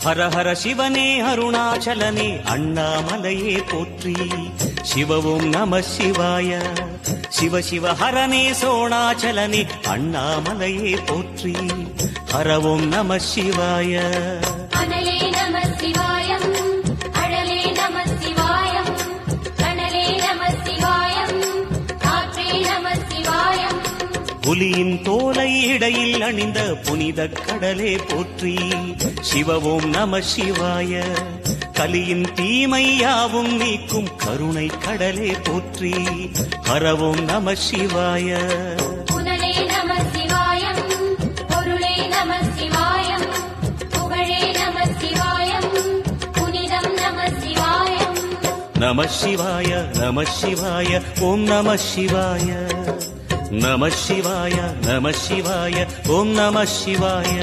ஹர ஹர சிவனே அருணாச்சலனே அண்ணாமலையே போற்றி. சிவவும் நம சிவாய. சிவ சிவ ஹரனே சோணாச்சலனே அண்ணாமலையே போற்றி. ஹரவும் நம சிவாய. அனலே நம சிவாயம், அழலே நம சிவாயம், கனலே நம சிவாயம், காற்றே நம சிவாயம். புலியின் தோலை இடையில் அணிந்த புனித கடலே போற்றி. சிவவோம் நம சிவாய. கலியின் தீமையாவும் நீக்கும் கருணை கடலே போற்றி. ஹரவோம் நம சிவாய. புனலே நம சிவாயம், பொருளே நம சிவாயம், புகழே நம சிவாயம், புனிதம் நம சிவாயம். நம சிவாய நம சிவாய ஓம் நம சிவாய. நம சிவாய நம சிவாய ஓம் நம சிவாய.